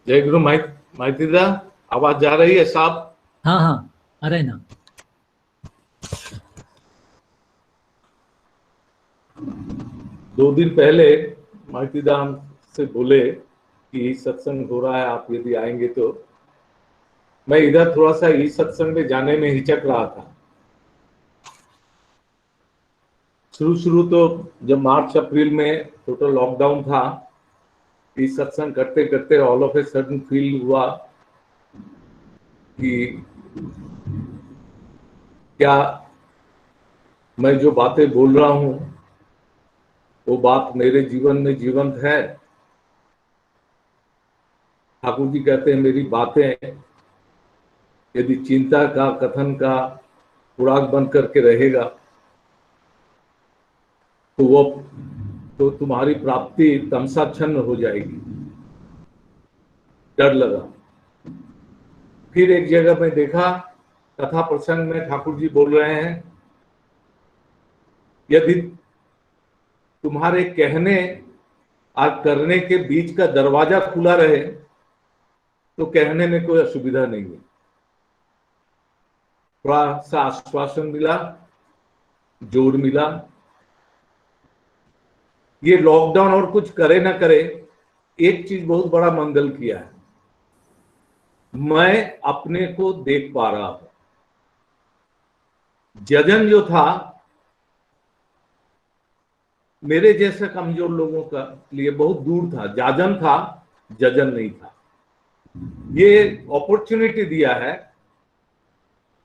जय गुरु माइतीदा। आवाज जा रही है साहब? हाँ हाँ, अरे ना। 2 दिन पहले माइतीदा से बोले कि सत्संग हो रहा है, आप यदि आएंगे तो। मैं इधर थोड़ा सा इस सत्संग में जाने में हिचक रहा था। शुरू तो जब मार्च अप्रैल में टोटल लॉकडाउन था, इस सत्संग करते करते all of a sudden feel हुआ कि क्या मैं जो बातें बोल रहा हूं वो बात मेरे जीवन में जीवंत है। ठाकुर जी कहते हैं मेरी बातें यदि चिंता का कथन का खुराक बन करके रहेगा तो वो तो तुम्हारी प्राप्ति तमसाच्छन्न हो जाएगी। डर लगा। फिर एक जगह में देखा, कथा प्रसंग में ठाकुर जी बोल रहे हैं यदि तुम्हारे कहने और करने के बीच का दरवाजा खुला रहे तो कहने में कोई असुविधा नहीं है। थोड़ा सा आश्वासन मिला, जोर मिला। ये लॉकडाउन और कुछ करे ना करे, एक चीज बहुत बड़ा मंगल किया है, मैं अपने को देख पा रहा हूं। जजन जो था मेरे जैसे कमजोर लोगों का लिए बहुत दूर था। जाजन था, जजन नहीं था। ये अपॉर्चुनिटी दिया है।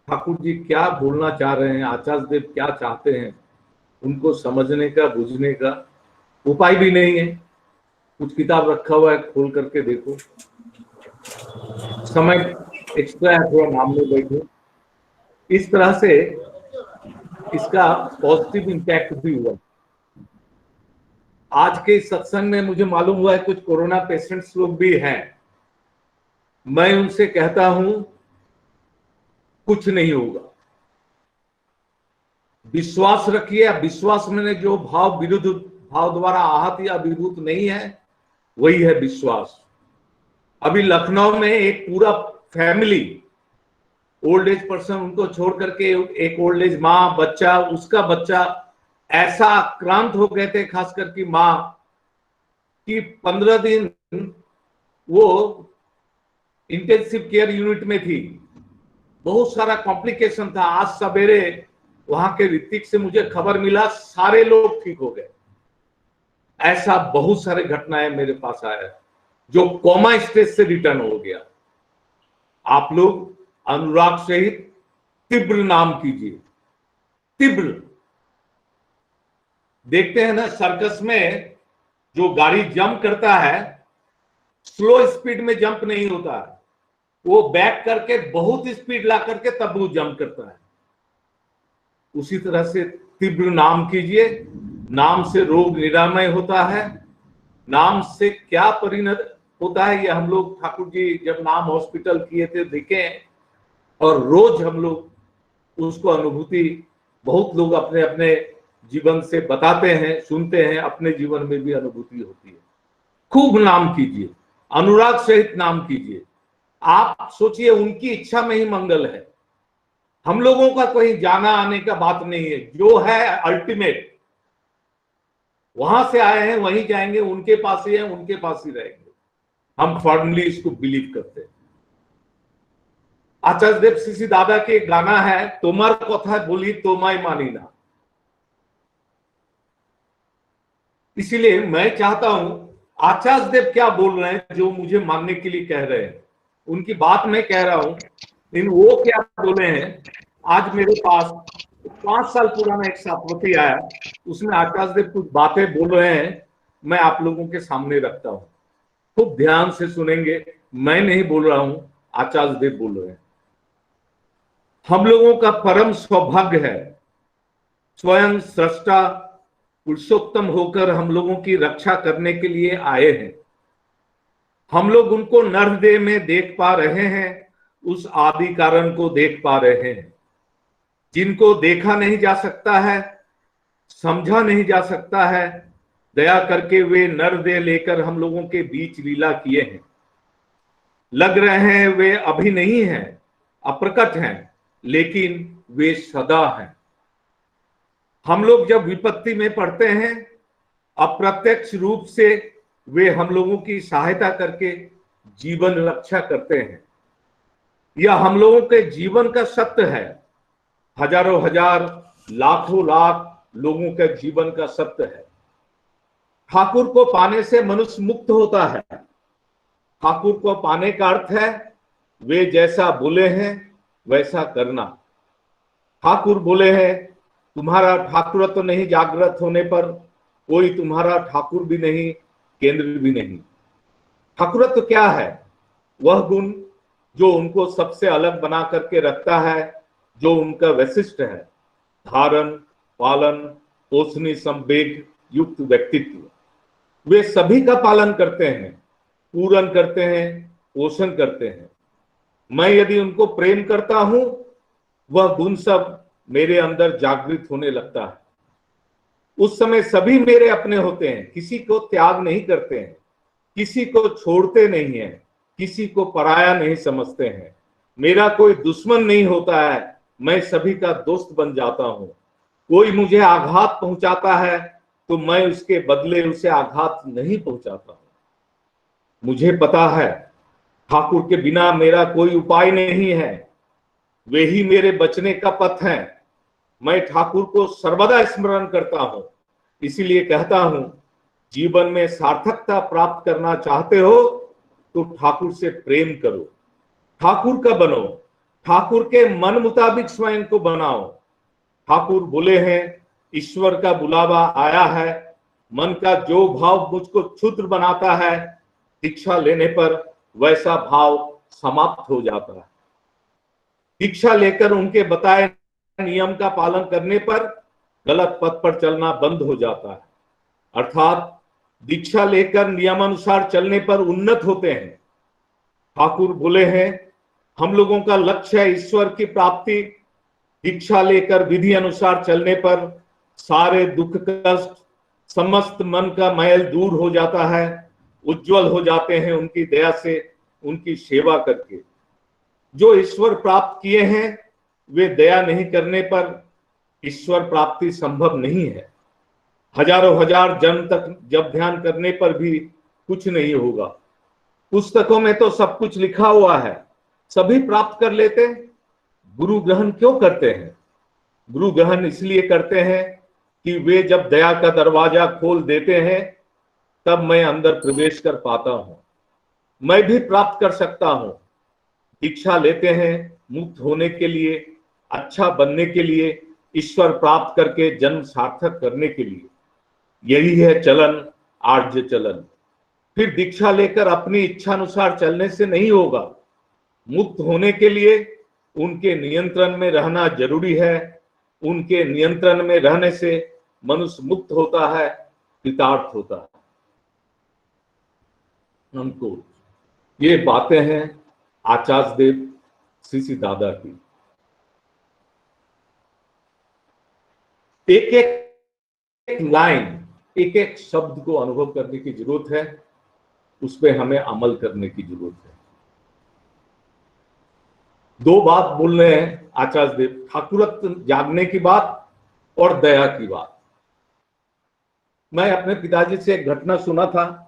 ठाकुर जी क्या बोलना चाह रहे हैं, आचार्य देव क्या चाहते हैं, उनको समझने का बुझने का उपाय भी नहीं है। कुछ किताब रखा हुआ है, खोल करके देखो। समय एक्स्ट्रा है, थोड़ा नाम में बैठो। इस तरह से इसका पॉजिटिव इम्पैक्ट भी हुआ। आज के सत्संग में मुझे मालूम हुआ है कुछ कोरोना पेशेंट्स लोग भी हैं। मैं उनसे कहता हूं कुछ नहीं होगा, विश्वास रखिए। विश्वास में जो भाव विरुद्ध भाव द्वारा आहत या विभूत नहीं है, वही है विश्वास। अभी लखनऊ में एक पूरा फैमिली, ओल्ड एज पर्सन उनको छोड़ करके, एक ओल्ड एज माँ, बच्चा, उसका बच्चा ऐसा आक्रांत हो गए थे, खास करके माँ, कि 15 दिन वो इंटेंसिव केयर यूनिट में थी। बहुत सारा कॉम्प्लिकेशन था। आज सवेरे वहां के ऋतिक से मुझे खबर मिला सारे लोग ठीक हो गए। ऐसा बहुत सारे घटनाएं मेरे पास आया जो कोमा स्टेज से रिटर्न हो गया। आप लोग अनुराग सहित तीव्र नाम कीजिए। तीव्र। देखते हैं ना सर्कस में जो गाड़ी जंप करता है, स्लो स्पीड में जंप नहीं होता है, वो बैक करके बहुत स्पीड ला करके तब वो जंप करता है। उसी तरह से तीव्र नाम कीजिए। नाम से रोग निरामय होता है। नाम से क्या परिणत होता है, ये हम लोग ठाकुर जी जब नाम हॉस्पिटल किए थे देखे, और रोज हम लोग उसको अनुभूति बहुत लोग अपने अपने जीवन से बताते हैं, सुनते हैं, अपने जीवन में भी अनुभूति होती है। खूब नाम कीजिए, अनुराग सहित नाम कीजिए। आप सोचिए उनकी इच्छा में ही मंगल है। हम लोगों का कहीं जाना आने का बात नहीं है। जो है अल्टीमेट, वहां से आए हैं वहीं जाएंगे, उनके पास ही है, उनके पास ही रहेंगे। हम फर्मली इसको बिलीव करते हैं। आचार्य देव श्री दादा के गाना है, तोमार कथा बोली तोमाय मानी ना। इसीलिए मैं चाहता हूं आचार्य देव क्या बोल रहे हैं जो मुझे मानने के लिए कह रहे हैं, उनकी बात मैं कह रहा हूं, लेकिन वो क्या बोले हैं। आज मेरे पास 5 साल पुराना एक सातवती आया, उसमें आचार्य देव कुछ बातें बोल रहे हैं, मैं आप लोगों के सामने रखता हूं। खूब ध्यान से सुनेंगे। मैं नहीं बोल रहा हूं, आचार्य देव बोल रहे हैं। हम लोगों का परम सौभाग्य है, स्वयं सृष्टा पुरुषोत्तम होकर हम लोगों की रक्षा करने के लिए आए हैं। हम लोग उनको नरदेह में देख पा रहे हैं, उस आदि कारण को देख पा रहे हैं, जिनको देखा नहीं जा सकता है, समझा नहीं जा सकता है। दया करके वे नरदेह लेकर हम लोगों के बीच लीला किए हैं। लग रहे हैं वे अभी नहीं हैं, अप्रकट हैं, लेकिन वे सदा हैं। हम लोग जब विपत्ति में पड़ते हैं, अप्रत्यक्ष रूप से वे हम लोगों की सहायता करके जीवन रक्षा करते हैं। यह हम लोगों के जीवन का सत्य है, हजारों हजार, लाखों लाख लोगों के जीवन का सत्य है। ठाकुर को पाने से मनुष्य मुक्त होता है। ठाकुर को पाने का अर्थ है वे जैसा बोले हैं वैसा करना। ठाकुर बोले हैं, तुम्हारा ठाकुरत्व नहीं जागृत होने पर कोई तुम्हारा ठाकुर भी नहीं, केंद्र भी नहीं। ठाकुरत्व क्या है? वह गुण जो उनको सबसे अलग बना करके रखता है, जो उनका वैशिष्ट है, धारण, पालन, पोषणी संवेग युक्त व्यक्तित्व। वे सभी का पालन करते हैं, पूर्ण करते हैं, पोषण करते हैं। मैं यदि उनको प्रेम करता हूं, वह गुण सब मेरे अंदर जागृत होने लगता है। उस समय सभी मेरे अपने होते हैं, किसी को त्याग नहीं करते हैं, किसी को छोड़ते नहीं है, किसी को पराया नहीं समझते हैं। मेरा कोई दुश्मन नहीं होता है, मैं सभी का दोस्त बन जाता हूं। कोई मुझे आघात पहुंचाता है तो मैं उसके बदले उसे आघात नहीं पहुंचाता हूं। मुझे पता है ठाकुर के बिना मेरा कोई उपाय नहीं है, वे ही मेरे बचने का पथ हैं। मैं ठाकुर को सर्वदा स्मरण करता हूं, इसीलिए कहता हूं, जीवन में सार्थकता प्राप्त करना चाहते हो तो ठाकुर से प्रेम करो, ठाकुर का बनो, ठाकुर के मन मुताबिक स्वयं को बनाओ। ठाकुर बोले हैं, ईश्वर का बुलावा आया है, मन का जो भाव मुझको क्षुद्र बनाता है, दीक्षा लेने पर वैसा भाव समाप्त हो जाता है। दीक्षा लेकर उनके बताए नियम का पालन करने पर गलत पथ पर चलना बंद हो जाता है। अर्थात दीक्षा लेकर नियमानुसार चलने पर उन्नत होते हैं। ठाकुर बोले हैं, हम लोगों का लक्ष्य है ईश्वर की प्राप्ति। दीक्षा लेकर विधि अनुसार चलने पर सारे दुख कष्ट, समस्त मन का मैल दूर हो जाता है, उज्जवल हो जाते हैं उनकी दया से, उनकी सेवा करके। जो ईश्वर प्राप्त किए हैं वे दया नहीं करने पर ईश्वर प्राप्ति संभव नहीं है। हजारों हजार जन्म तक जब ध्यान करने पर भी कुछ नहीं होगा। पुस्तकों में तो सब कुछ लिखा हुआ है, सभी प्राप्त कर लेते हैं। गुरु ग्रहण क्यों करते हैं? गुरु ग्रहण इसलिए करते हैं कि वे जब दया का दरवाजा खोल देते हैं तब मैं अंदर प्रवेश कर पाता हूं, मैं भी प्राप्त कर सकता हूं। दीक्षा लेते हैं मुक्त होने के लिए, अच्छा बनने के लिए, ईश्वर प्राप्त करके जन्म सार्थक करने के लिए। यही है चलन, आर्य चलन। फिर दीक्षा लेकर अपनी इच्छा अनुसार चलने से नहीं होगा। मुक्त होने के लिए उनके नियंत्रण में रहना जरूरी है। उनके नियंत्रण में रहने से मनुष्य मुक्त होता है, कृतार्थ होता है। हमको ये बातें हैं आचार्य देव श्री दादा की। एक एक लाइन, एक एक शब्द को अनुभव करने की जरूरत है, उस पर हमें अमल करने की जरूरत है। दो बात बोल रहे हैं आचार्य देव, ठाकुरत्व जागने की बात और दया की बात। मैं अपने पिताजी से एक घटना सुना था।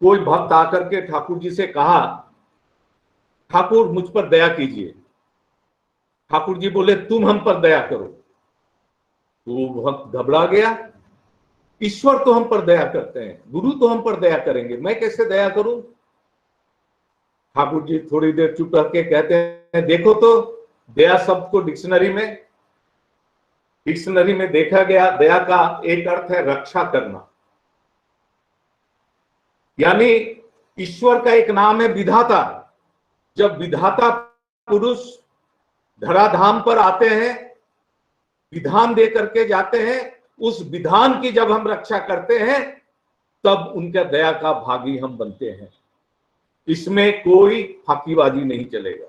कोई भक्त आकर के ठाकुर जी से कहा, ठाकुर मुझ पर दया कीजिए। ठाकुर जी बोले, तुम हम पर दया करो। तो भक्त घबरा गया। ईश्वर तो हम पर दया करते हैं, गुरु तो हम पर दया करेंगे, मैं कैसे दया करूं? ठाकुर जी थोड़ी देर चुप रह के कहते हैं, देखो तो दया शब्द को डिक्शनरी में देखा गया, दया का एक अर्थ है रक्षा करना। यानी ईश्वर का एक नाम है विधाता। जब विधाता पुरुष धराधाम पर आते हैं, विधान दे करके जाते हैं, उस विधान की जब हम रक्षा करते हैं तब उनका दया का भागी हम बनते हैं। इसमें कोई फाकीबाजी नहीं चलेगा।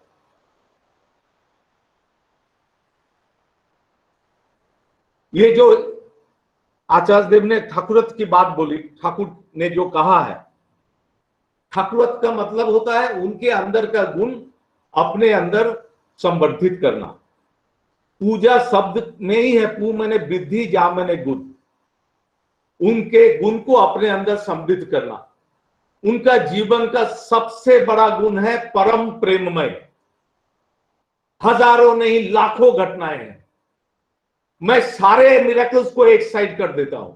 ये जो आचार्य देव ने ठाकुरत्व की बात बोली, ठाकुर ने जो कहा है, ठाकुरत्व का मतलब होता है उनके अंदर का गुण अपने अंदर संवर्धित करना। पूजा शब्द में ही है, पू मैंने वृद्धि, जा मैंने गुण। उनके गुण को अपने अंदर समृद्ध करना। उनका जीवन का सबसे बड़ा गुण है परम प्रेममय। हजारों नहीं लाखों घटनाएं हैं, मैं सारे मिरेकल्स को एक साइड कर देता हूं।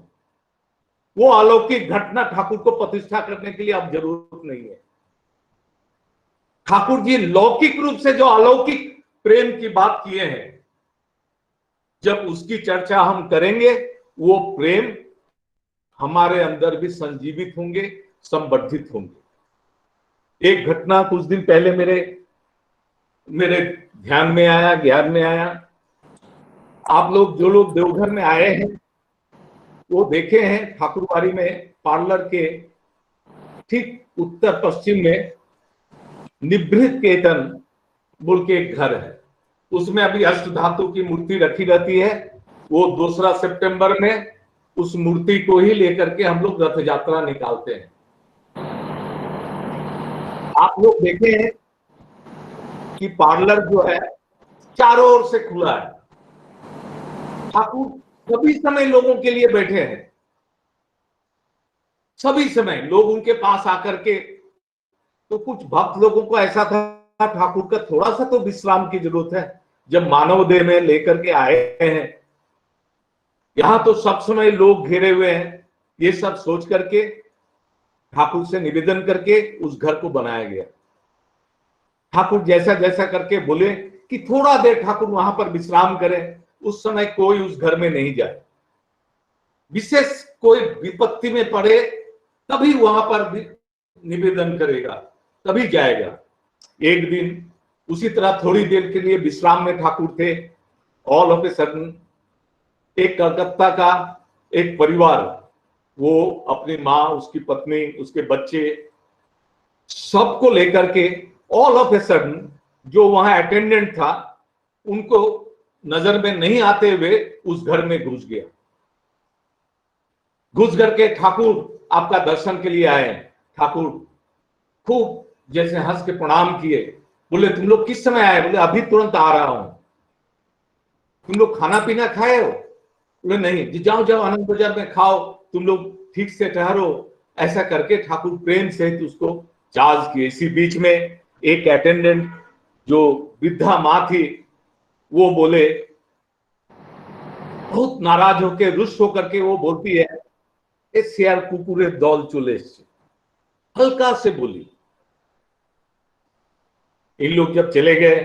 वो अलौकिक घटना ठाकुर को प्रतिष्ठा करने के लिए अब जरूरत नहीं है। ठाकुर जी लौकिक रूप से जो अलौकिक प्रेम की बात किए हैं, जब उसकी चर्चा हम करेंगे, वो प्रेम हमारे अंदर भी संजीवित होंगे, संवर्धित होंगे। एक घटना कुछ दिन पहले मेरे ध्यान में आया, ज्ञान में आया। आप लोग जो लोग देवघर में आए हैं वो देखे हैं, ठाकुरबाड़ी में पार्लर के ठीक उत्तर पश्चिम में निभृत केतन बोल के एक घर है। उसमें अभी अष्ट धातु की मूर्ति रखी रहती है। वो 2 सितंबर में उस मूर्ति को ही लेकर के हम लोग रथ यात्रा निकालते हैं। आप लोग देखे हैं कि पार्लर जो है चारों ओर से खुला है। ठाकुर सभी समय लोगों के लिए बैठे हैं। सभी समय लोग उनके पास आकर के, तो कुछ भक्त लोगों को ऐसा था ठाकुर का थोड़ा सा तो विश्राम की जरूरत है। जब मानव देह में लेकर के आए हैं, यहां तो सब समय लोग घेरे हुए हैं। ये सब सोच करके ठाकुर से निवेदन करके उस घर को बनाया गया। ठाकुर जैसा जैसा करके बोले कि थोड़ा देर ठाकुर वहां पर विश्राम करें, उस समय कोई उस घर में नहीं जाए। विशेष कोई विपत्ति में पड़े तभी वहां पर निवेदन करेगा, तभी जाएगा। एक दिन उसी तरह थोड़ी देर के लिए विश्राम में ठाकुर थे। ऑल ऑफ ए सडन एक कलकत्ता का एक परिवार, वो अपनी माँ, उसकी पत्नी, उसके बच्चे सबको लेकर के ऑल ऑफ ए सडन जो वहां अटेंडेंट था उनको नजर में नहीं आते हुए उस घर में घुस गया। घुस करके ठाकुर आपका दर्शन के लिए आए। ठाकुर खूब जैसे हंस के प्रणाम किए। बोले तुम लोग किस समय आए? बोले अभी तुरंत आ रहा हूं। तुम लोग खाना पीना खाए हो? बोले नहीं। जाओ जाओ आनंद बाजार में खाओ, तुम लोग ठीक से ठहरो। ऐसा करके ठाकुर प्रेम से उसको चार्ज किए। इसी बीच में एक अटेंडेंट जो वृद्धा माँ थी, वो बोले, बहुत नाराज होके, रुष्ट होकर के वो बोलती है, ए शेयर कुकुरे दौल चले, हल्का से बोली। इन लोग जब चले गए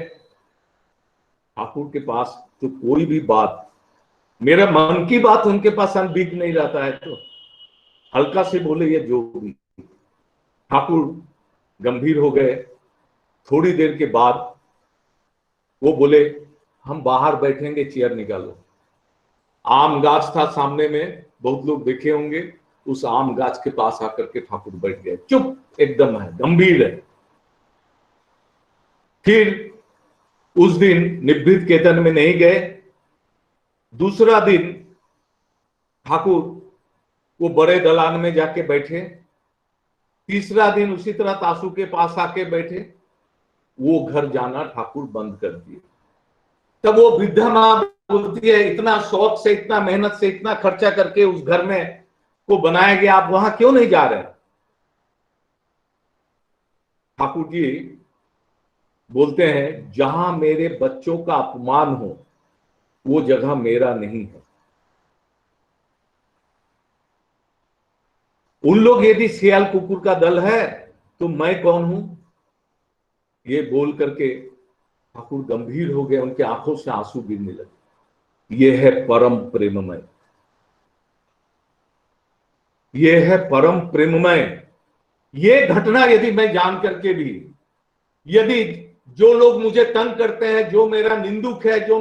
ठाकुर के पास, तो कोई भी बात, मेरा मन की बात उनके पास अनबिग नहीं रहता है, तो हल्का से बोले ये जो भी। ठाकुर गंभीर हो गए। थोड़ी देर के बाद वो बोले हम बाहर बैठेंगे, चेयर निकालो। आम गाछ था सामने में, बहुत लोग देखे होंगे। उस आम गाछ के पास आकर के ठाकुर बैठ गए, चुप एकदम है, गंभीर है। फिर उस दिन निभृत केतन में नहीं गए। दूसरा दिन ठाकुर वो बड़े दलान में जाके बैठे। तीसरा दिन उसी तरह तासू के पास आके बैठे। वो घर जाना ठाकुर बंद कर दिए। तब वो वृद्धा मां बोलती है, इतना शौक से, इतना मेहनत से, इतना खर्चा करके उस घर में को बनाया गया, आप वहां क्यों नहीं जा रहे? ठाकुर जी बोलते हैं, जहां मेरे बच्चों का अपमान हो वो जगह मेरा नहीं है। उन लोग यदि सियाल कुकुर का दल है तो मैं कौन हूं? ये बोल करके ठाकुर गंभीर हो गए, उनके आंखों से आंसू गिरने लगे। ये है परम प्रेममय, ये है परम प्रेममय। ये घटना यदि मैं जान करके भी, यदि जो लोग मुझे तंग करते हैं, जो मेरा निंदुक है, जो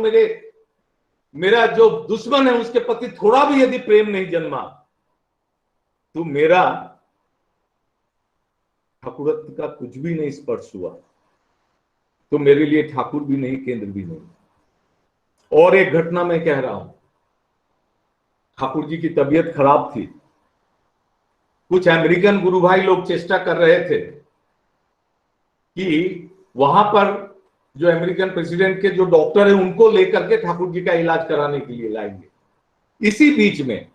मेरा जो दुश्मन है, उसके प्रति थोड़ा भी यदि प्रेम नहीं जन्मा, तो मेरा ठाकुरत्व का कुछ भी नहीं स्पर्श हुआ, तो मेरे लिए ठाकुर भी नहीं, केंद्र भी नहीं। और एक घटना मैं कह रहा हूं। ठाकुर जी की तबीयत खराब थी। कुछ अमेरिकन गुरु भाई लोग चेष्टा कर रहे थे कि वहां पर जो अमेरिकन प्रेसिडेंट के जो डॉक्टर है उनको लेकर के ठाकुर जी का इलाज कराने के लिए लाएंगे। इसी बीच में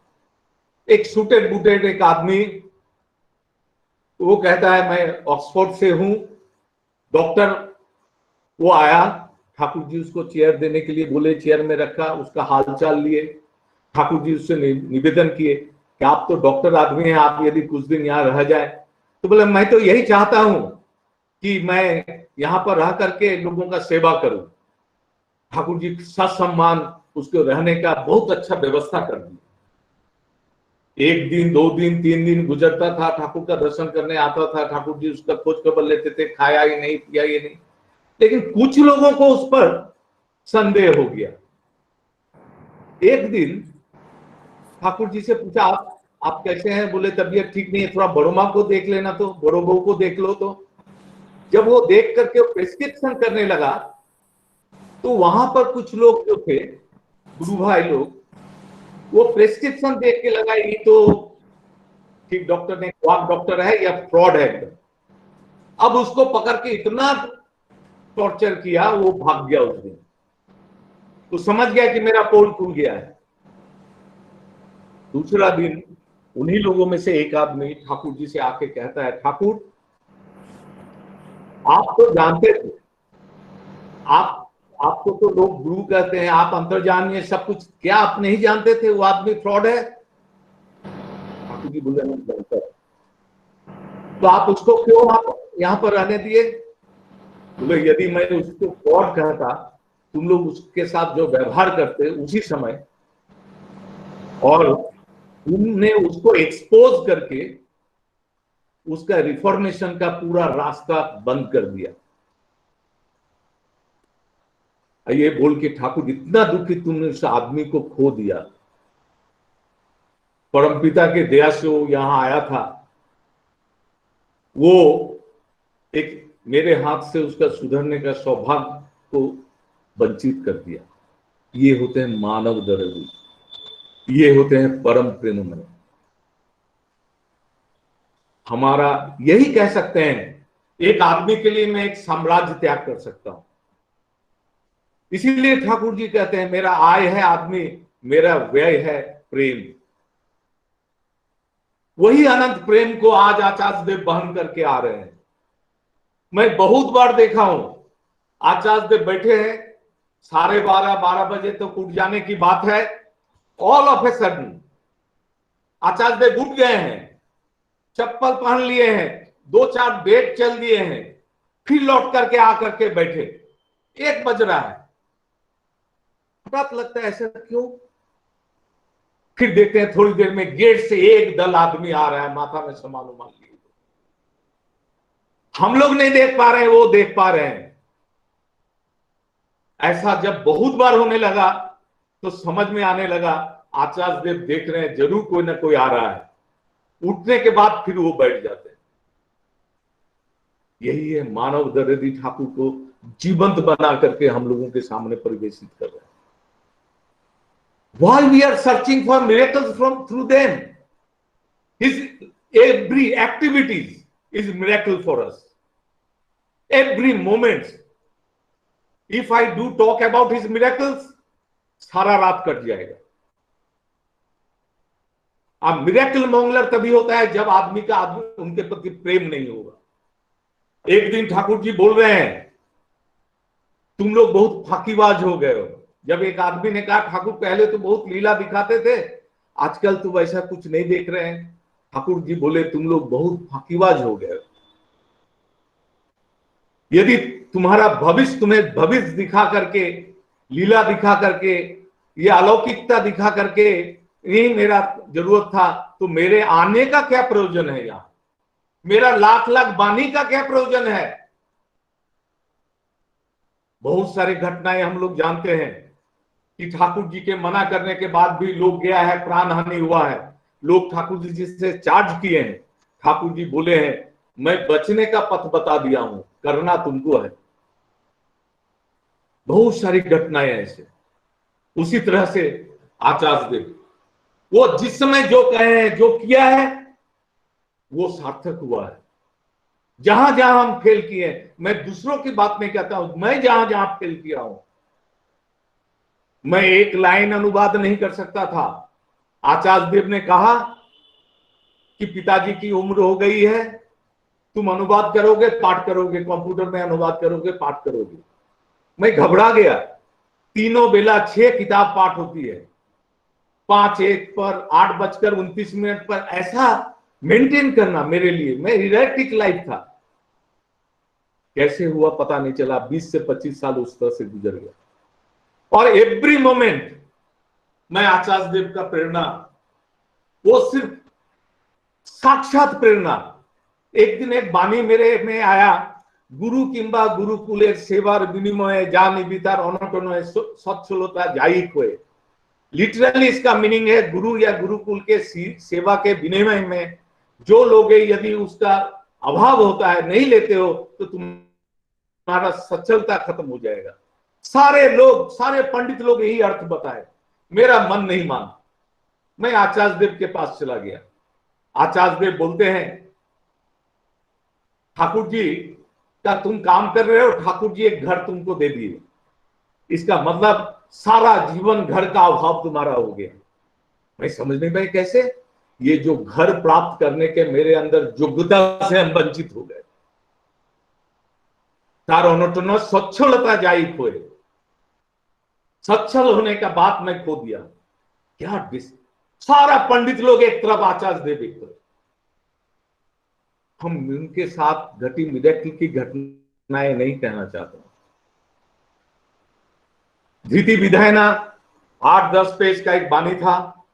एक सूटेड बूटेड एक आदमी, वो कहता है मैं ऑक्सफोर्ड से हूं, डॉक्टर, वो आया, ठाकुर जी उसको चेयर देने के लिए बोले, चेयर में रखा, उसका हालचाल लिए, ठाकुर जी उससे निवेदन किए कि आप तो डॉक्टर आदमी हैं, आप यदि कुछ दिन यहाँ रह जाए। तो बोले मैं तो यही चाहता हूं कि मैं यहाँ पर रह करके लोगों का सेवा करूं। ठाकुर जी ससम्मान उसको रहने का बहुत अच्छा व्यवस्था कर दी। एक दिन, 2 दिन, 3 दिन गुजरता था, ठाकुर का दर्शन करने आता था, ठाकुर जी उसका खोज खबर लेते थे, खाया ही नहीं, पिया ही नहीं। लेकिन कुछ लोगों को उस पर संदेह हो गया। एक दिन ठाकुर जी से पूछा, आप कैसे हैं? बोले तबीयत ठीक नहीं है, थोड़ा बड़ो माँ को देख लेना, तो बड़ो बहू को देख लो। तो जब वो देख करके प्रिस्क्रिप्शन करने लगा तो वहां पर कुछ लोग जो थे, गुरु भाई लोग, वो प्रिस्क्रिप्शन देख के लगा ये तो ठीक डॉक्टर ने, क्वाक डॉक्टर है या फ्रॉड है। अब उसको पकड़ के इतना टॉर्चर किया, वो भाग गया उस दिन। तो समझ गया कि मेरा पोल खुल गया है। दूसरा दिन उन्हीं लोगों में से एक आदमी ठाकुर जी से आके कहता है, ठाकुर आप तो जानते थे, आपको तो लोग गुरु कहते हैं, आप अंतर्जामी है सब कुछ, क्या आप नहीं जानते थे वो आदमी फ्रॉड है? ठाकुर जी बोले नहीं जानता। तो आप उसको क्यों आप यहाँ पर रहने दिए? बोले यदि मैं उसको फ्रॉड कहता, तुम लोग उसके साथ जो व्यवहार करते उसी समय, और तुमने उसको एक्सपोज करके उसका रिफॉर्मेशन का पूरा रास्ता बंद कर दिया। ये बोल के ठाकुर इतना दुखी, तुमने उस आदमी को खो दिया। परमपिता के दया से वो यहां आया था, वो एक मेरे हाथ से उसका सुधरने का सौभाग्य को वंचित कर दिया। ये होते हैं मानव दर्दी, ये होते हैं परम प्रेममय। हमारा यही कह सकते हैं, एक आदमी के लिए मैं एक साम्राज्य त्याग कर सकता हूं। इसीलिए ठाकुर जी कहते हैं मेरा आय है आदमी, मेरा व्यय है प्रेम। वही अनंत प्रेम को आज आचार्य देव बहन करके आ रहे हैं। मैं बहुत बार देखा हूं, आचार्य देव बैठे हैं, 12:30 बजे तो उठ जाने की बात है, ऑल ऑफ ए सडन आचार्य देव उठ गए हैं, चप्पल पहन लिए हैं, 2-4 बेड चल दिए हैं, फिर लौट करके आकर के बैठे। 1 बज रहा है, हठात लगता है ऐसा क्यों? फिर देखते हैं थोड़ी देर में गेट से एक दल आदमी आ रहा है, माथा में सामान उमान लिए। हम लोग नहीं देख पा रहे हैं, वो देख पा रहे हैं। ऐसा जब बहुत बार होने लगा तो समझ में आने लगा आचार्य देव देख रहे हैं, जरूर कोई ना कोई आ रहा है। उठने के बाद फिर वो बैठ जाते हैं। यही है मानव दर्दी ठाकुर को जीवंत बना करके हम लोगों के सामने परिवेशित कर रहे हैं। Why we are searching for miracles from through them? His every activities is miracle for us. Every moment. If I do talk about his miracles, सारा रात कट जाएगा। अब मिरेकल मॉन्गलर तभी होता है जब आदमी का उनके प्रति प्रेम नहीं होगा। एक दिन ठाकुर जी बोल रहे हैं, तुम लोग बहुत फाकीबाज हो गए हो। जब एक आदमी ने कहा, ठाकुर पहले तो बहुत लीला दिखाते थे, आजकल तो वैसा कुछ नहीं देख रहे हैं। ठाकुर जी बोले, तुम लोग बहुत फाकीबाज हो गए हो। यदि तुम्हारा भविष्य, तुम्हें भविष्य दिखा करके, लीला दिखा करके, ये अलौकिकता दिखा करके नहीं मेरा जरूरत था, तो मेरे आने का क्या प्रयोजन है? यहां मेरा लाख लाख वाणी का क्या प्रयोजन है? बहुत सारी घटनाएं हम लोग जानते हैं कि ठाकुर जी के मना करने के बाद भी लोग गया है, प्राण हानि हुआ है, लोग ठाकुर जी से चार्ज किए हैं। ठाकुर जी बोले हैं, मैं बचने का पथ बता दिया हूं, करना तुमको है। बहुत सारी घटनाएं ऐसे। उसी तरह से आचार्य देव, वो जिस समय जो कहे हैं, जो किया है, वो सार्थक हुआ है। जहां जहां हम फेल किए, मैं दूसरों की बात नहीं कहता हूं, मैं जहां जहां फेल किया हूं, मैं एक लाइन अनुवाद नहीं कर सकता था। आचार्य देव ने कहा कि पिताजी की उम्र हो गई है, तुम अनुवाद करोगे, पाठ करोगे, कंप्यूटर में अनुवाद करोगे, पाठ करोगे। मैं घबरा गया। तीनों बेला 6 किताब पाठ होती है, 5:01 पर, 8:29 पर, ऐसा मेंटेन करना मेरे लिए, मैं इरेक्टिक लाइफ था। कैसे हुआ पता नहीं चला, 20 से 25 साल उस तरह से गुजर गया। और एवरी मोमेंट मैं आचार्य देव का प्रेरणा, वो सिर्फ साक्षात प्रेरणा। एक दिन एक वाणी मेरे में आया, गुरु किंबा गुरुकुले सेवार विनिमय जा निबितार अनटन सच्छलता जाई खोए। लिटरली इसका मीनिंग है, गुरु या गुरुकुल के सेवा के विनिमय में जो लोग यदि उसका अभाव होता है, नहीं लेते हो, तो तुम्हारा सच्चलता खत्म हो जाएगा। सारे लोग, सारे पंडित लोग यही अर्थ बताए, मेरा मन नहीं माना। मैं आचार्य देव के पास चला गया। आचार्य देव बोलते हैं, ठाकुर जी का तुम काम कर रहे हो, ठाकुर जी एक घर तुमको दे दिए, इसका मतलब सारा जीवन घर का अभाव तुम्हारा हो गया। मैं समझ नहीं पाई कैसे, ये जो घर प्राप्त करने के मेरे अंदर योग्यता से हम वंचित हो गए। तार अनटन सच्छलता जाई खोए, सच्छल होने का बात मैं खो दिया। क्या सारा पंडित लोग एक तरफ, आचार्य देव एक तरफ। हम उनके साथ घटी मिरेकल की घटनाएं नहीं कहना चाहता। धृति विधायना 8-10 पेज का एक वाणी था,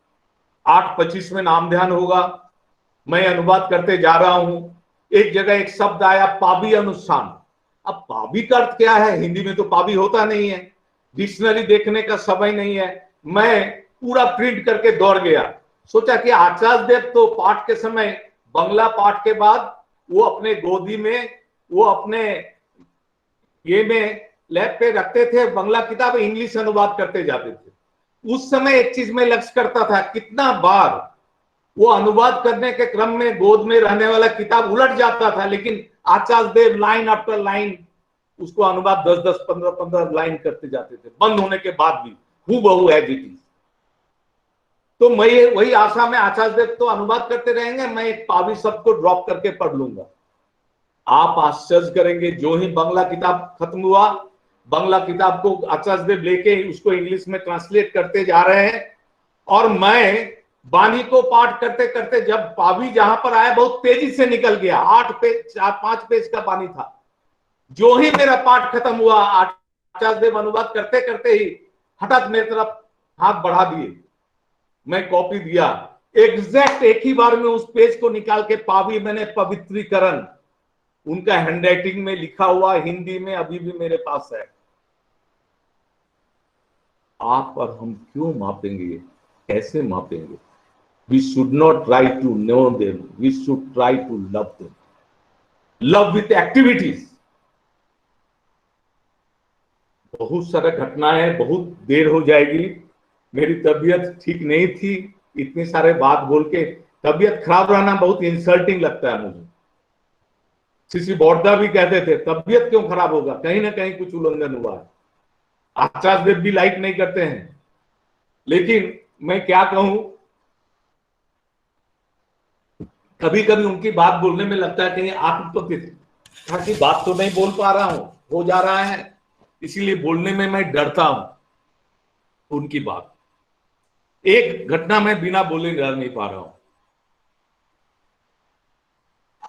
8:25 में नाम ध्यान होगा। मैं अनुवाद करते जा रहा हूं, एक जगह एक शब्द आया, पाबी अनुष्ठान। अब पाबी का अर्थ क्या है? हिंदी में तो पाबी होता नहीं है, डिक्शनरी देखने का समय नहीं है। मैं पूरा प्रिंट करके दौड़ गया, सोचा कि आचार्य देव तो पाठ के समय, बंगला पाठ के बाद वो अपने गोदी में, वो अपने ये में लैब पे रखते थे बंगला किताब, इंग्लिश अनुवाद करते जाते थे। उस समय एक चीज में लक्ष्य करता था, कितना बार वो अनुवाद करने के क्रम में गोद में रहने वाला किताब उलट जाता था, लेकिन आचार्य देव लाइन आफ्टर लाइन उसको अनुवाद 10-10, 15-15 लाइन करते जाते थे, बंद होने के बाद भी हूबहू एज इट इज। तो मैं वही आशा में, आचार्य देव तो अनुवाद करते रहेंगे, मैं एक पावी शब्द को ड्रॉप करके पढ़ लूंगा। आप आश्चर्य करेंगे, जो ही बंगला किताब खत्म हुआ, बंगला किताब को आचार्य देव लेके उसको इंग्लिश में ट्रांसलेट करते जा रहे हैं, और मैं वाणी को पाठ करते करते जब पावी जहां पर आया, बहुत तेजी से निकल गया। 8 पेज, 4-5 पेज का वाणी था। जो ही मेरा पाठ खत्म हुआ, आचार्य देव अनुवाद करते करते ही हठात मेरी तरफ हाथ बढ़ा दिए, मैं कॉपी दिया, एग्जैक्ट एक ही बार में उस पेज को निकाल के पावी मैंने पवित्रीकरण, उनका हैंडराइटिंग में लिखा हुआ हिंदी में अभी भी मेरे पास है। आप और हम क्यों मापेंगे, कैसे मापेंगे? We should not try to know them, we should try to love them, love with activities. बहुत सारा घटनाएं है, बहुत देर हो जाएगी। मेरी तबीयत ठीक नहीं थी, इतने सारे बात बोल के तबीयत खराब रहना बहुत इंसल्टिंग लगता है मुझे। श्री बौद्धा भी कहते थे, तबीयत क्यों खराब होगा, कहीं ना कहीं कुछ उल्लंघन हुआ है। आचार्य देव भी लाइक नहीं करते हैं, लेकिन मैं क्या कहूं, कभी कभी उनकी बात बोलने में लगता है कहीं आत्मपतित की बात तो नहीं बोल पा रहा हूं, हो जा रहा है, इसीलिए बोलने में मैं डरता हूं उनकी बात। एक घटना में बिना बोले रह नहीं पा रहा हूं।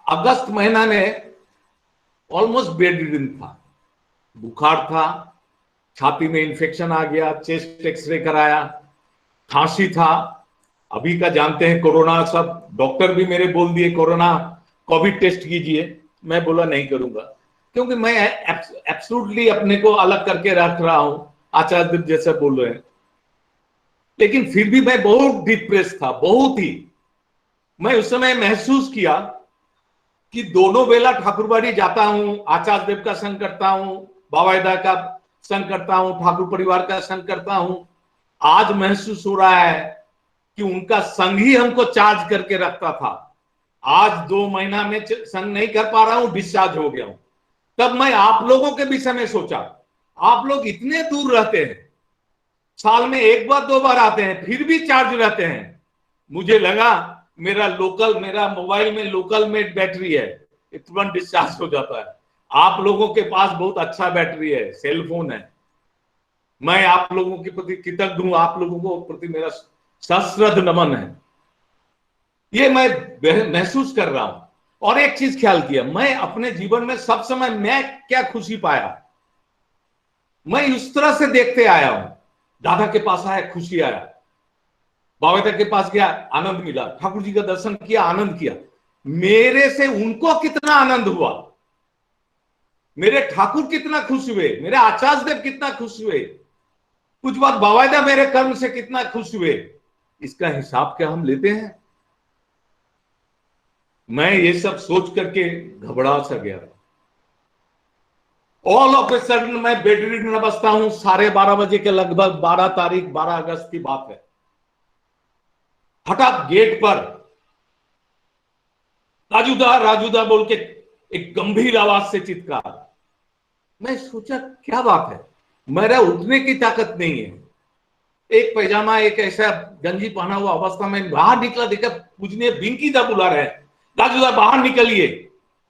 अगस्त महीना में ऑलमोस्ट बेड रिडन था, बुखार था, छाती में इंफेक्शन आ गया, चेस्ट एक्सरे कराया, खांसी था। अभी का जानते हैं कोरोना, सब डॉक्टर भी मेरे बोल दिए कोरोना कोविड टेस्ट कीजिए। मैं बोला नहीं करूंगा, क्योंकि मैं एब्सोल्युटली अपने को अलग करके रख रहा हूं, आचार्य देव जैसा बोल रहे हैं। लेकिन फिर भी मैं बहुत डिप्रेस था, बहुत ही। मैं उस समय महसूस किया कि दोनों बेला ठाकुरबाड़ी जाता हूं, आचार्य देव का संग करता हूं, बाबाईदा का संग करता हूं, ठाकुर परिवार का संग करता हूं। आज महसूस हो रहा है कि उनका संग ही हमको चार्ज करके रखता था। आज 2 महीना में संग नहीं कर पा रहा हूं, डिस्चार्ज हो गया हूं। तब मैं आप लोगों के विषय में सोचा, आप लोग इतने दूर रहते हैं, साल में 1 बार 2 बार आते हैं, फिर भी चार्ज रहते हैं। मुझे लगा मेरा मोबाइल में लोकल में बैटरी है, तुरंत डिस्चार्ज हो जाता है। आप लोगों के पास बहुत अच्छा बैटरी है, सेल फोन है। मैं आप लोगों के प्रति कृतज्ञ हूं, आप लोगों को प्रति मेरा सश्रद्ध नमन है। ये मैं महसूस कर रहा हूं। और एक चीज ख्याल किया, मैं अपने जीवन में सब समय मैं क्या खुशी पाया, मैं उस तरह से देखते आया हूं। दादा के पास आया, खुशी आया, बाबा के पास गया, आनंद मिला, ठाकुर जी का दर्शन किया, आनंद किया। मेरे से उनको कितना आनंद हुआ, मेरे ठाकुर कितना खुश हुए, मेरे आचार्य देव कितना खुश हुए, कुछ बात बाबा मेरे कर्म से कितना खुश हुए, इसका हिसाब क्या हम लेते हैं? मैं ये सब सोच करके घबरा सा गया। ऑल ऑफ ए सडन मैं बेड रिडन अवस्था हूं। 12:30 बजे के लगभग, 12 तारीख 12 अगस्त की बात है। हठात गेट पर राजूदा राजूदा बोल के एक गंभीर आवाज से चित्कार। मैं सोचा क्या बात है, मेरा उठने की ताकत नहीं है। एक पैजामा, एक ऐसा गंजी पहना हुआ अवस्था में बाहर निकला, देखा पूजनीय बिंकी दा बुला रहे हैं, राजूदा बाहर निकलिए।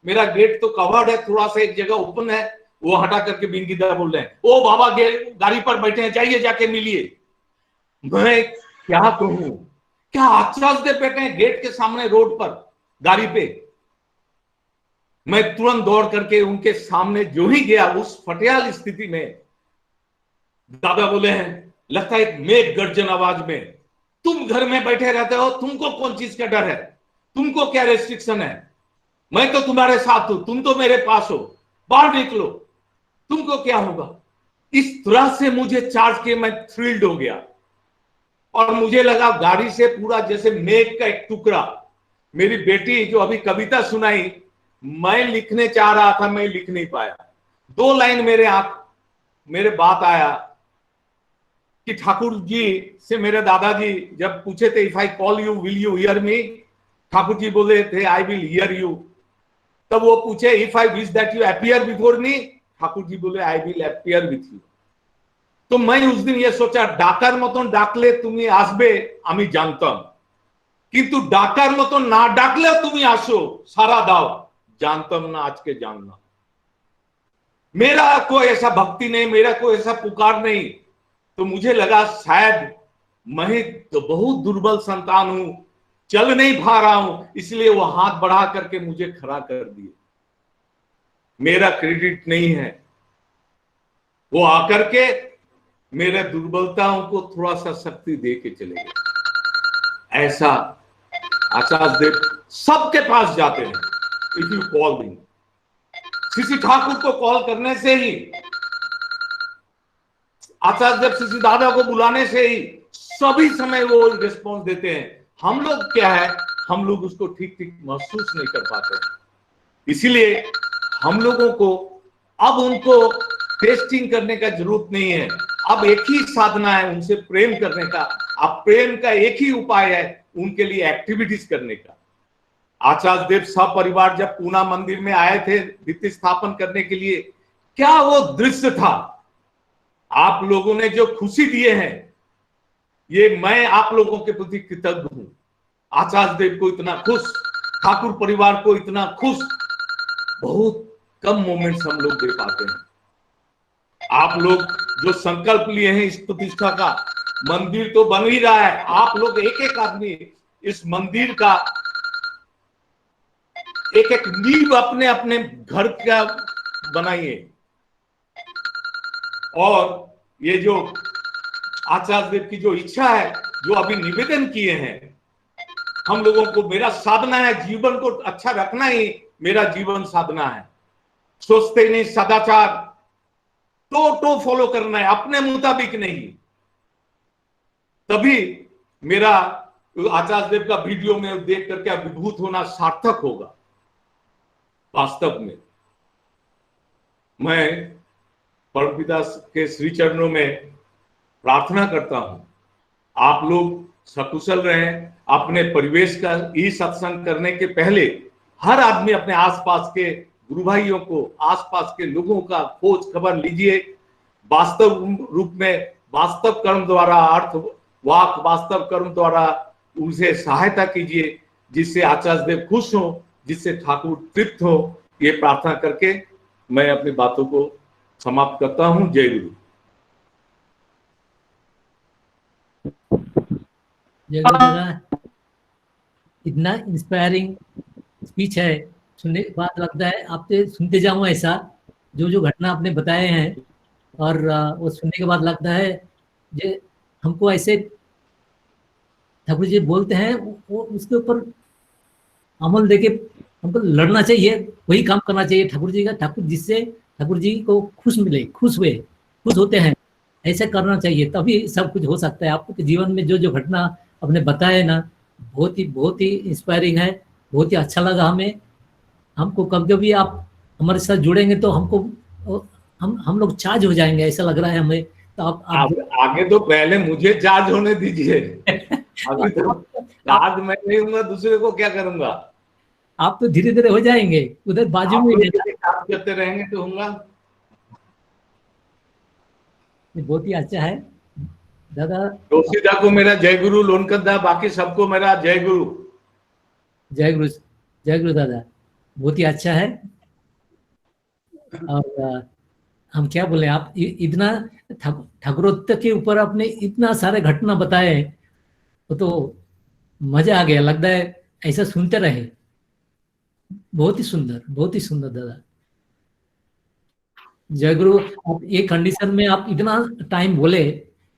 मेरा गेट तो कवर्ड है, थोड़ा सा एक जगह ओपन है, वो हटा करके बिंकी दा बोल रहे हैं, ओ बाबा गाड़ी पर बैठे हैं, जाइए जाके मिलिए। मैं क्या कहूं, क्या आचार्य दे बैठे हैं गेट के सामने रोड पर गाड़ी पे। मैं तुरंत दौड़ करके उनके सामने जो ही गया, उस फटियाल स्थिति में दादा बोले हैं, लगता है एक मेघ गर्जन आवाज में, तुम घर में बैठे रहते हो, तुमको कौन चीज का डर है, तुमको क्या रेस्ट्रिक्शन है, मैं तो तुम्हारे साथ हूं, तुम तो मेरे पास हो, बाहर निकलो, तुमको क्या होगा। इस तरह से मुझे चार्ज किए, मैं थ्रिल्ड हो गया। और मुझे लगा गाड़ी से पूरा जैसे मेघ का एक टुकड़ा, मेरी बेटी जो अभी कविता सुनाई, मैं लिखने चाह रहा था, मैं लिख नहीं पाया। 2 लाइन मेरे बात आया कि ठाकुर जी से मेरे दादाजी जब पूछे थे, if I call you will you hear me, Thakur ji बोले थे आई विल हियर यू। तब वो पूछे, if I wish that you appear before me, Thakur ji बोले I will appear with you. तो मैं उस दिन ये सोचा, डाकार मतन डाकले तुम्हें आसबे आमी जानताम, किंतु डाकार मतन ना डाकले तुम्हें आसो सारा दाओ, जानताम ना आज के जानना। मेरा कोई ऐसा भक्ति नहीं, मेरा कोई ऐसा पुकार नहीं। तो मुझे लगा शायद मैं तो बहुत दुर्बल संतान हूं, चल नहीं पा रहा हूं, इसलिए वो हाथ बढ़ा करके मुझे खड़ा कर दिए। मेरा क्रेडिट नहीं है, वो आकर के मेरे दुर्बलताओं को थोड़ा सा शक्ति दे के चले गए। ऐसा आचार्य देव सबके पास जाते हैं। इफ यू कॉल मी, श्री ठाकुर को कॉल करने से ही, आचार्य देव श्री दादा को बुलाने से ही सभी समय वो रिस्पॉन्स देते हैं। हम लोग क्या है, हम लोग उसको ठीक ठीक महसूस नहीं कर पाते हैं। इसीलिए हम लोगों को अब उनको टेस्टिंग करने का जरूरत नहीं है। अब एक ही साधना है उनसे प्रेम करने का। अब प्रेम का एक ही उपाय है उनके लिए एक्टिविटीज करने का। आचार्य देव सपरिवार जब पूना मंदिर में आए थे भित्ति स्थापन करने के लिए, क्या वो दृश्य था। आप लोगों ने जो खुशी दिए हैं, ये मैं आप लोगों के प्रति कृतज्ञ हूं। आचार्य देव को इतना खुश, ठाकुर परिवार को इतना खुश, बहुत कम मोमेंट्स हम लोग दे पाते हैं। आप लोग जो संकल्प लिए हैं इस प्रतिष्ठा का, मंदिर तो बन ही रहा है, आप लोग एक एक आदमी इस मंदिर का एक एक नींव अपने अपने घर का बनाइए। और ये जो आचार्य देव की जो इच्छा है, जो अभी निवेदन किए हैं, हम लोगों को, मेरा साधना है जीवन को अच्छा रखना ही मेरा जीवन साधना है। सोचते नहीं, सदाचार तो फॉलो करना है, अपने मुताबिक नहीं। तभी मेरा आचार्य देव का वीडियो में देख करके अभिभूत होना सार्थक होगा। वास्तव में मैं परमपिता के श्री चरणों में प्रार्थना करता हूं, आप लोग सकुशल रहें। अपने परिवेश का ई सत्संग करने के पहले हर आदमी अपने आसपास के गुरु भाइयों को, आसपास के लोगों का खोज खबर लीजिए। वास्तव रूप में वास्तव कर्म द्वारा, अर्थ वाक वास्तव कर्म द्वारा उनसे सहायता कीजिए, जिससे आचार्य देव खुश हो, जिससे ठाकुर तृप्त हो। ये प्रार्थना करके मैं अपनी बातों को समाप्त करता हूं। जय गुरु। जय गुरु दादा, इतना इंस्पायरिंग स्पीच है, सुनने के बाद लगता है आपसे सुनते जाऊं ऐसा, जो जो घटना आपने बताए हैं, और वो सुनने के बाद लगता है जे हमको ऐसे ठाकुर जी बोलते हैं वो उसके ऊपर अमल देके हमको लड़ना चाहिए, वही काम करना चाहिए ठाकुर जी का, ठाकुर जिससे ठाकुर जी को खुश मिले, खुश हुए, खुश होते हैं, ऐसा करना चाहिए, तभी सब कुछ हो सकता है। आपके जीवन में जो जो घटना आपने बताए ना, बहुत ही इंस्पायरिंग है, बहुत ही अच्छा लगा हमें। हमको कभी कभी आप हमारे साथ जुड़ेंगे तो हमको हम लोग चार्ज हो जाएंगे, ऐसा लग रहा है हमें। तो आप आगे तो पहले मुझे चार्ज होने दीजिए। अभी तो चार्ज मैं नहीं हूंगा, दूसरे को क्या करूंगा। आप तो धीरे धीरे हो जाएंगे, उधर बाजू आप में लोग ही यदि काम करते रहेंगे तो होगा। ये बहुत ही अच्छा है दादा। जोशीदा को मेरा जय गुरु, लोनकंदा, बाकी सबको मेरा जय गुरु। जय गुरु, जय गुरु दादा, बहुत ही अच्छा है। और हम क्या बोले, आप इतना ठाकुरोत्तर के ऊपर आपने इतना सारे घटना बताए, वो तो मजा आ गया, लगता है ऐसा सुनते रहे। बहुत ही सुंदर, बहुत ही सुंदर दादा। जय गुरु। आप ये कंडीशन में आप इतना टाइम बोले,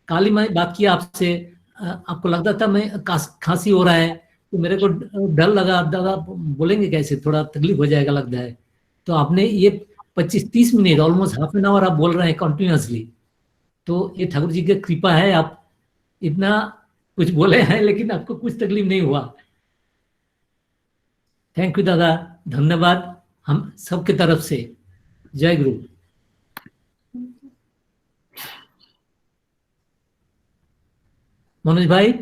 काली मैं बात किया आपसे, आपको लगता था मैं खांसी हो रहा है, तो मेरे को डर लगा दादा बोलेंगे कैसे, थोड़ा तकलीफ हो जाएगा लगता है। तो आपने ये 25-30 minute, almost half an hour आप बोल रहे हैं कंटिन्यूअसली, तो ये ठाकुर जी की कृपा है। आप इतना कुछ बोले हैं लेकिन आपको कुछ तकलीफ नहीं हुआ। थैंक यू दादा, धन्यवाद हम सबके तरफ से। जय गुरु। मनोज भाई।